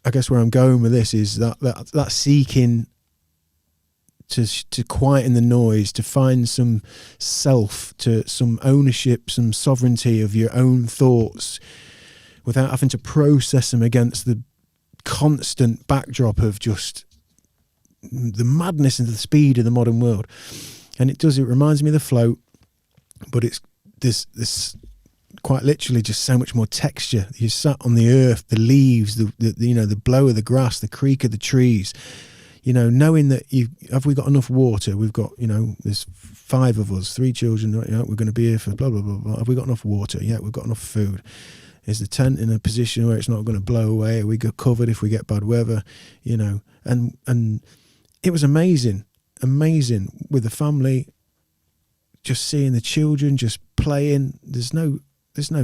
I guess where I'm going with this is that seeking to quieten the noise, to find some self, to some ownership, some sovereignty of your own thoughts without having to process them against the constant backdrop of just the madness and the speed of the modern world. And it reminds me of the float, but it's this quite literally just so much more texture. You sat on the earth, the leaves, the blow of the grass, the creak of the trees, knowing that have we got enough water? We've got, there's 5 of us, 3 children, we're going to be here for blah, blah, blah, blah. Have we got enough water? Yeah, we've got enough food. Is the tent in a position where it's not going to blow away? Are we covered if we get bad weather? And it was amazing with the family, just seeing the children just playing. There's no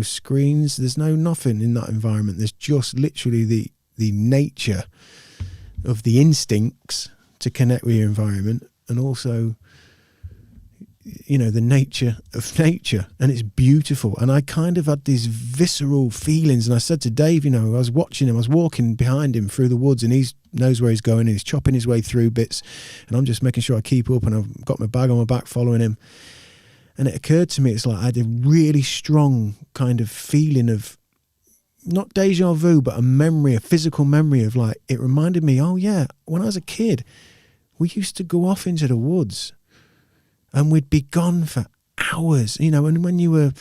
screens, there's no nothing in that environment. There's just literally the nature of the instincts to connect with your environment, and also the nature of nature, and it's beautiful. And I kind of had these visceral feelings, and I said to Dave, I was watching him, I was walking behind him through the woods, and he knows where he's going, and he's chopping his way through bits, and I'm just making sure I keep up, and I've got my bag on my back following him. And it occurred to me, it's like I had a really strong kind of feeling of, not deja vu, but a physical memory of, like, it reminded me, oh yeah, when I was a kid, we used to go off into the woods and we'd be gone for hours, and when you were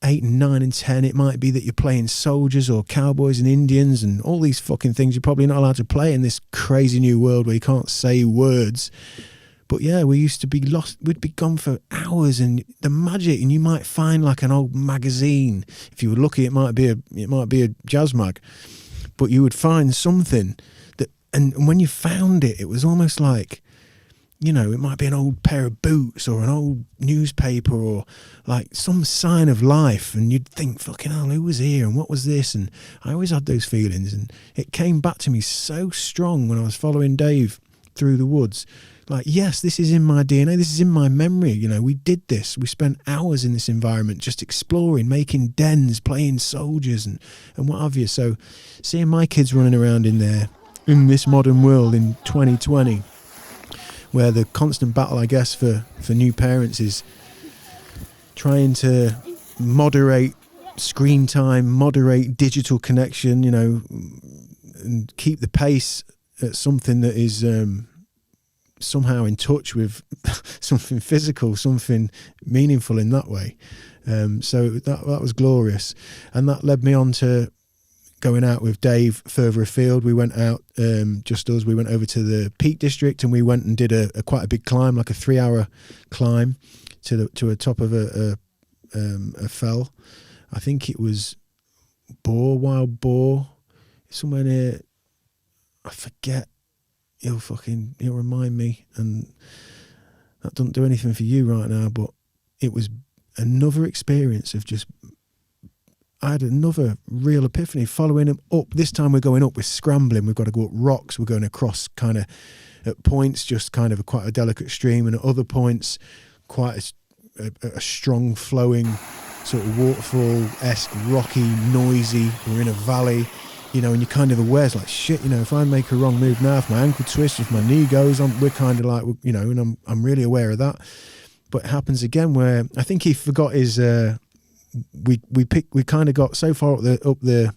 8 and 9 and 10, it might be that you're playing soldiers or cowboys and Indians and all these fucking things you're probably not allowed to play in this crazy new world where you can't say words. But yeah, we used to be lost. We'd be gone for hours, and the magic. And you might find like an old magazine. If you were lucky, it might be a jazz mag. But you would find something that, and when you found it, it was almost like, it might be an old pair of boots or an old newspaper or like some sign of life. And you'd think, fucking hell, who was here and what was this? And I always had those feelings, and it came back to me so strong when I was following Dave through the woods. Like, yes, this is in my DNA, this is in my memory. We did this. We spent hours in this environment just exploring, making dens, playing soldiers and what have you. So seeing my kids running around in this modern world in 2020, where the constant battle, I guess, for new parents is trying to moderate screen time, moderate digital connection, and keep the pace at something that is somehow in touch with something physical, something meaningful in that way. So that was glorious. And that led me on to going out with Dave further afield. We went out, just us, we went over to the Peak District, and we went and did a quite a big climb, like a 3-hour climb to a top of a fell. I think it was Wild Boar, somewhere near, I forget. He'll remind me, and that doesn't do anything for you right now, but it was another experience of just, I had another real epiphany following him up. This time we're going up, we're scrambling, we've got to go up rocks, we're going across kind of at points just kind of quite a delicate stream, and at other points quite a strong flowing sort of waterfall-esque, rocky, noisy. We're in a valley, and you're kind of aware, it's like, shit, if I make a wrong move now, if my ankle twists, if my knee goes on, we're kind of like, and I'm really aware of that. But it happens again where I think he forgot his, we kind of got so far up the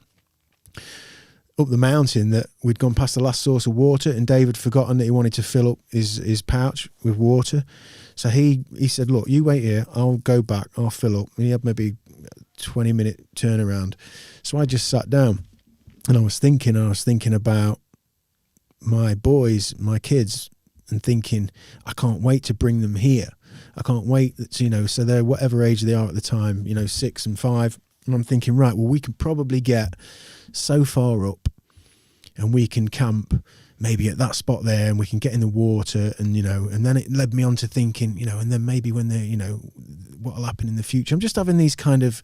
mountain that we'd gone past the last source of water, and David forgotten that he wanted to fill up his pouch with water. So he said, look, you wait here, I'll go back, I'll fill up. And he had maybe a 20-minute turnaround. So I just sat down. And I was thinking about my boys, my kids, and thinking, I can't wait to bring them here. I can't wait to, so they're whatever age they are at the time, 6 and 5. And I'm thinking, right, well, we can probably get so far up and we can camp maybe at that spot there, and we can get in the water, and, and then it led me on to thinking, and then maybe when they're, what'll happen in the future. I'm just having these kind of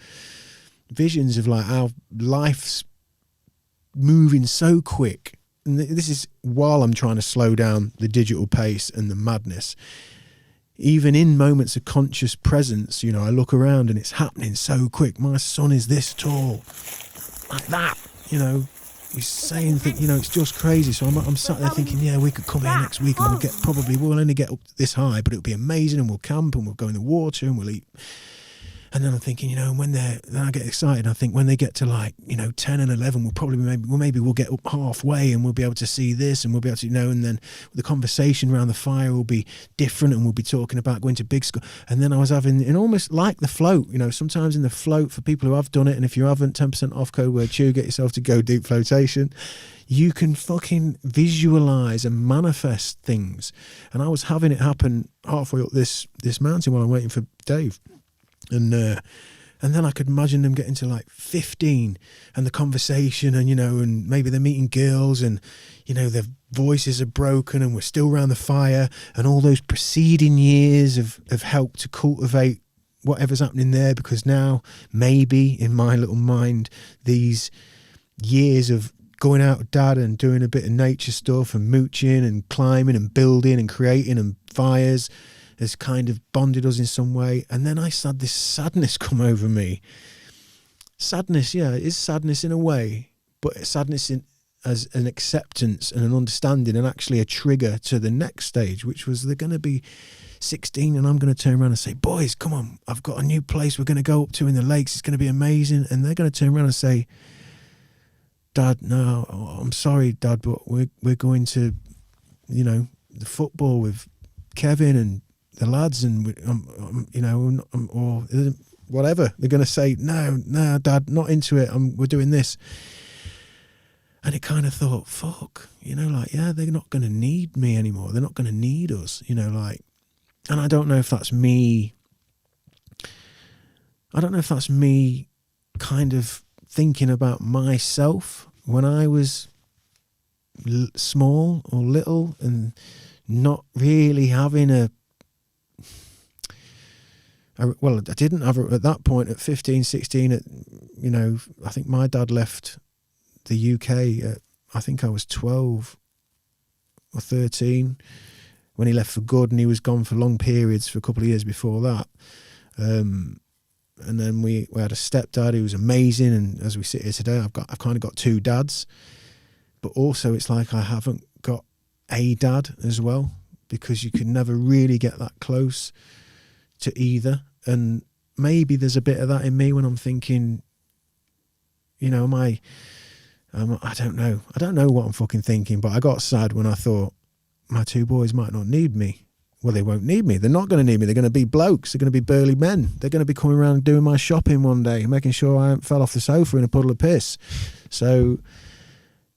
visions of like how life's moving so quick, and this is while I'm trying to slow down the digital pace and the madness. Even in moments of conscious presence, I look around and it's happening so quick. My son is this tall, like that, he's saying that, you know, it's just crazy. So I'm sat there thinking, yeah, we could come here next week and we'll only get up this high, but it'll be amazing, and we'll camp and we'll go in the water and we'll eat. And then I'm thinking, you know, then I get excited. I think when they get to like, you know, 10 and 11, we'll get up halfway and we'll be able to see this, and we'll be able to, you know, and then the conversation around the fire will be different, and we'll be talking about going to big school. And then I was having, and almost like the float, you know, sometimes in the float, for people who have done it, and if you haven't, 10% off code word chew, get yourself to Go Deep Flotation. You can fucking visualize and manifest things. And I was having it happen halfway up this mountain while I'm waiting for Dave. And then I could imagine them getting to like 15, and the conversation, and, you know, and maybe they're meeting girls, and, you know, their voices are broken, and we're still around the fire, and all those preceding years have helped to cultivate whatever's happening there, because now maybe in my little mind, these years of going out with Dad and doing a bit of nature stuff and mooching and climbing and building and creating and fires has kind of bonded us in some way. And then I had this sadness come over me. Sadness, yeah, it is sadness in a way, but sadness as an acceptance and an understanding, and actually a trigger to the next stage, which was they're going to be 16, and I'm going to turn around and say, boys, come on, I've got a new place we're going to go up to in the lakes. It's going to be amazing. And they're going to turn around and say, Dad, no, I'm sorry, Dad, but we're going to, you know, the football with Kevin and the lads, and you know, or whatever. They're going to say, no, Dad, not into it. We're doing this. And it kind of thought, fuck, you know, like, yeah, they're not going to need me anymore. They're not going to need us, you know, like, and I don't know if that's me. I don't know if that's me kind of thinking about myself when I was small or little, and not really having well, I didn't have it at that point at 15, 16. You know, I think my dad left the UK I think I was 12 or 13 when he left for good, and he was gone for long periods for a couple of years before that. And then we had a stepdad who was amazing, and as we sit here today, I've kind of got two dads, but also it's like I haven't got a dad as well, because you can never really get that close to either. And maybe there's a bit of that in me when I'm thinking, you know, I don't know what I'm fucking thinking, but I got sad when I thought my two boys might not need me. Well, they won't need me. They're not going to need me. They're going to be blokes. They're going to be burly men. They're going to be coming around doing my shopping one day, making sure I haven't fell off the sofa in a puddle of piss. So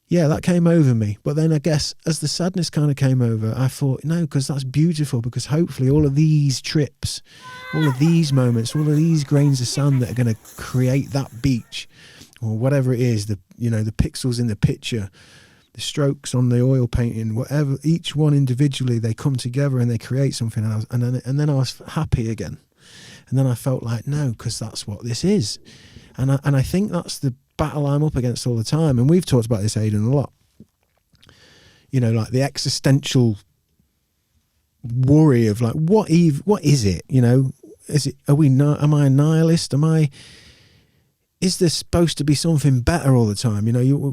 yeah, that came over me. But then I guess as the sadness kind of came over, I thought, no, because that's beautiful, because hopefully all of these trips, all of these moments, all of these grains of sand that are going to create that beach, or whatever it is, the pixels in the picture, the strokes on the oil painting, whatever, each one individually, they come together and they create something. And then I was happy again. And then I felt like, no, because that's what this is. And I think that's the battle I'm up against all the time. And we've talked about this, Aidan, a lot. You know, like the existential worry of like, what is it? You know, am I a nihilist? Is there supposed to be something better all the time? You know,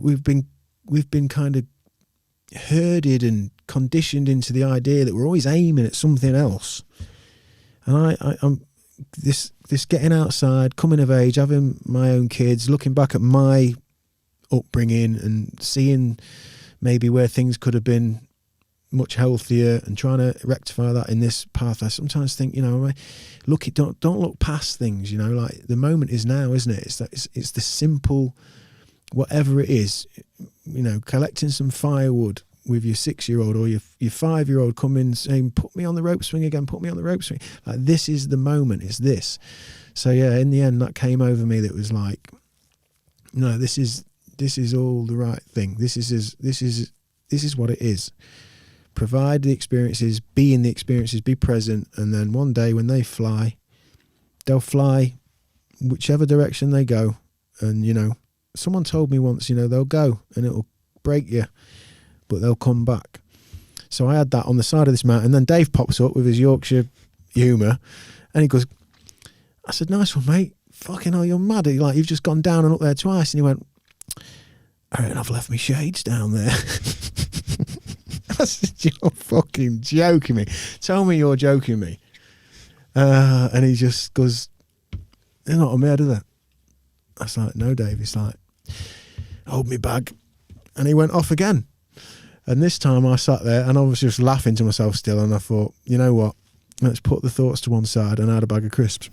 we've been kind of herded and conditioned into the idea that we're always aiming at something else. And I'm this getting outside, coming of age, having my own kids, looking back at my upbringing and seeing maybe where things could have been much healthier, and trying to rectify that in this path. I sometimes think, you know, don't look past things, you know, like the moment is now, isn't it? It's the simple, whatever it is, you know, collecting some firewood with your 6-year-old or your 5-year-old coming saying, put me on the rope swing again, put me on the rope swing. Like, this is the moment, it's this. So yeah, in the end that came over me, that was like, no, this is all the right thing. This is what it is. Provide the experiences, be in the experiences, be present, and then one day when they fly, they'll fly whichever direction they go. And, you know, someone told me once, you know, they'll go and it'll break you, but they'll come back. So I had that on the side of this mountain. And then Dave pops up with his Yorkshire humour, and he goes, I said, nice one, mate. Fucking hell, you're mad. Like, you've just gone down and up there twice. And he went, I reckon I've left my shades down there. I said, you're fucking joking me. Tell me you're joking me. And he just goes, they're not on my head, are they? I was like, no, Dave. He's like, hold me bag. And he went off again. And this time I sat there and I was just laughing to myself still. And I thought, you know what? Let's put the thoughts to one side, and I had a bag of crisps.